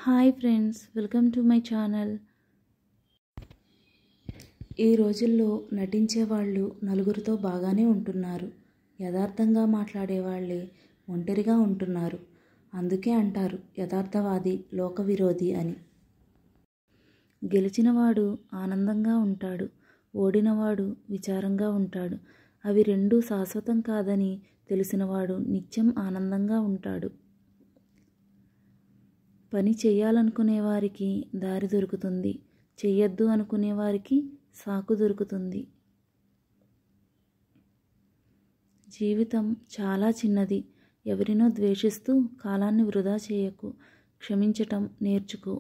Hi friends, welcome to my channel. ఈ రోజుల్లో నటించేవాళ్ళు నలుగురితో బాగానే ఉంటున్నారు. యథార్థంగా మాట్లాడేవాళ్ళే ఒంటరిగా ఉంటున్నారు. అందుకే అంటారు యథార్థవాది లోక విరోధి అని. గెలిచినవాడు ఆనందంగా ఉంటాడు, ఓడినవాడు విచారంగా ఉంటాడు. అవి రెండూ శాశ్వతం కాదని తెలిసినవాడు నిత్యం ఆనందంగా ఉంటాడు. పని చేయాలనుకునే వారికి దారి దొరుకుతుంది, చెయ్యొద్దు అనుకునే వారికి సాకు దొరుకుతుంది. జీవితం చాలా చిన్నది. ఎవరినో ద్వేషిస్తూ కాలాన్ని వృధా చేయకు. క్షమించటం నేర్చుకో.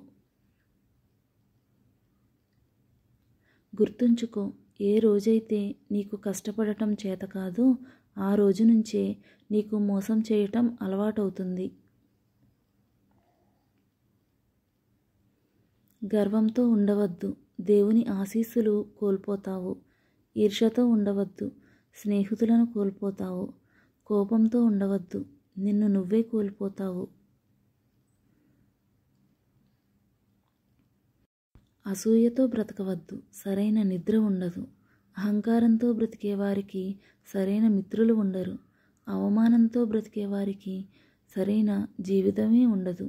గుర్తుంచుకో, ఏ రోజైతే నీకు కష్టపడటం చేత కాదో ఆ రోజు నుంచే నీకు మోసం చేయటం అలవాటవుతుంది. గర్వంతో ఉండవద్దు, దేవుని ఆశీస్సులు కోల్పోతావు. ఈర్ష్యతో ఉండవద్దు, స్నేహితులను కోల్పోతావు. కోపంతో ఉండవద్దు, నిన్ను నువ్వే కోల్పోతావు. అసూయతో బ్రతకవద్దు, సరైన నిద్ర ఉండదు. అహంకారంతో బ్రతికేవారికి సరైన మిత్రులు ఉండరు. అవమానంతో బ్రతికేవారికి సరైన జీవితమే ఉండదు.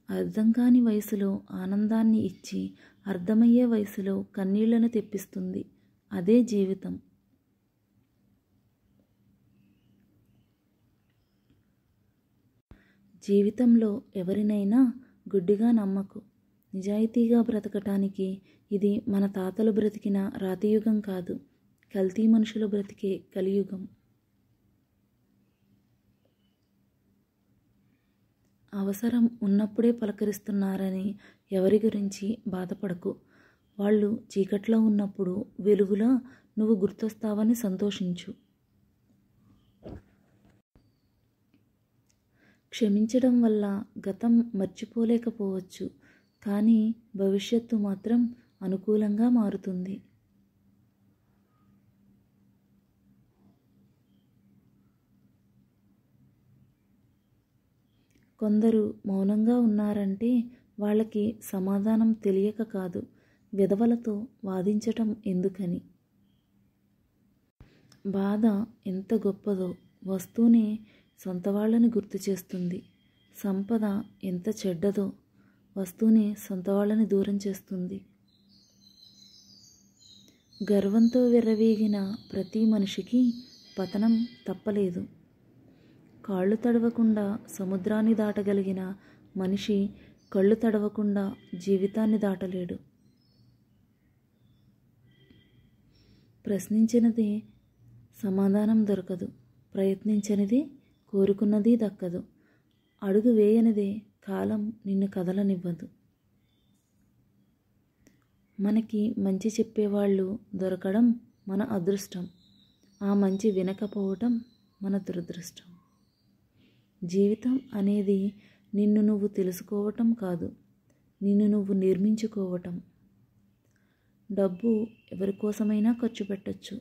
అర్థం కాని వయసులో ఆనందాన్ని ఇచ్చి అర్థమయ్యే వయసులో కన్నీళ్లను తెప్పిస్తుంది. అదే జీవితం. జీవితంలో ఎవరినైనా గుడ్డిగా నమ్మకు. నిజాయితీగా బ్రతకటానికి ఇది మన తాతలు బ్రతికిన రాతియుగం కాదు, కల్తీ మనుషులు బ్రతికే కలియుగం. అవసరం ఉన్నప్పుడే పలకరిస్తున్నారని ఎవరి గురించి బాధపడకు. వాళ్ళు చీకట్లో ఉన్నప్పుడు వెలుగులా నువ్వు గుర్తొస్తావని సంతోషించు. క్షమించడం వల్ల గతం మర్చిపోలేకపోవచ్చు, కానీ భవిష్యత్తు మాత్రం అనుకూలంగా మారుతుంది. కొందరు మౌనంగా ఉన్నారంటే వాళ్ళకి సమాధానం తెలియక కాదు, విధవలతో వాదించటం ఎందుకని. బాధ ఎంత గొప్పదో వస్తూనే సొంత వాళ్ళని గుర్తు చేస్తుంది. సంపద ఎంత చెడ్డదో వస్తూనే సొంత వాళ్ళని దూరం చేస్తుంది. గర్వంతో విర్రవీగిన ప్రతి మనిషికి పతనం తప్పలేదు. కాళ్ళు తడవకుండా సముద్రాన్ని దాటగలిగిన మనిషి కళ్ళు తడవకుండా జీవితాన్ని దాటలేడు. ప్రశ్నించినదే సమాధానం దొరకదు, ప్రయత్నించనిదే కోరుకున్నది దక్కదు, అడుగు వేయనిదే కాలం నిన్ను కదలనివ్వదు. మనకి మంచి చెప్పేవాళ్ళు దొరకడం మన అదృష్టం, ఆ మంచి వినకపోవటం మన దురదృష్టం. జీవితం అనేది నిన్ను నువ్వు తెలుసుకోవటం కాదు, నిన్ను నువ్వు నిర్మించుకోవటం. డబ్బు ఎవరికోసమైనా ఖర్చు పెట్టచ్చు,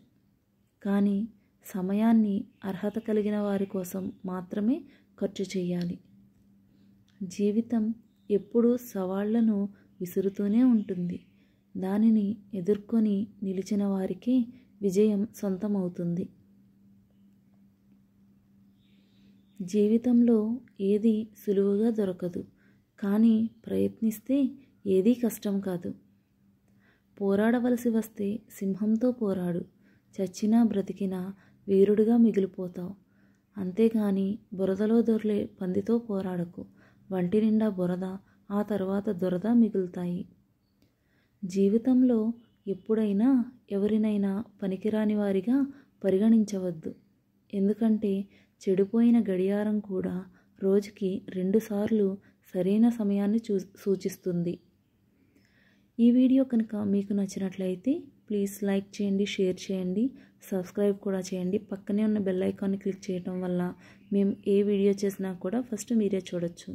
కానీ సమయాన్ని అర్హత కలిగిన వారి కోసం మాత్రమే ఖర్చు చేయాలి. జీవితం ఎప్పుడూ సవాళ్లను విసురుతూనే ఉంటుంది. దానిని ఎదుర్కొని నిలిచిన వారికి విజయం సొంతమవుతుంది. జీవితంలో ఏది సులువుగా దొరకదు, కానీ ప్రయత్నిస్తే ఏదీ కష్టం కాదు. పోరాడవలసి వస్తే సింహంతో పోరాడు, చచ్చినా బ్రతికినా వీరుడిగా మిగిలిపోతావు. అంతేగాని బురదలో దొర్లే పందితో పోరాడకు. వంటి నిండా బురద, ఆ తర్వాత దురద మిగులుతాయి. జీవితంలో ఎప్పుడైనా ఎవరినైనా పనికిరాని వారిగా పరిగణించవద్దు. ఎందుకంటే చెడిపోయిన గడియారం కూడా రోజుకి 2 సార్లు సరైన సమయాన్ని సూచిస్తుంది. ఈ వీడియో కనుక మీకు నచ్చినట్లయితే ప్లీజ్ లైక్ చేయండి, షేర్ చేయండి, సబ్స్క్రైబ్ కూడా చేయండి. పక్కనే ఉన్న బెల్ ఐకాన్ని క్లిక్ చేయడం వల్ల మేము ఏ వీడియో చేసినా కూడా ఫస్ట్ మీరే చూడొచ్చు.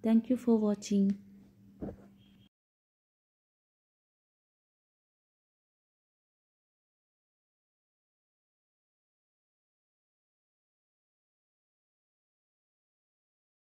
Thank you for watching.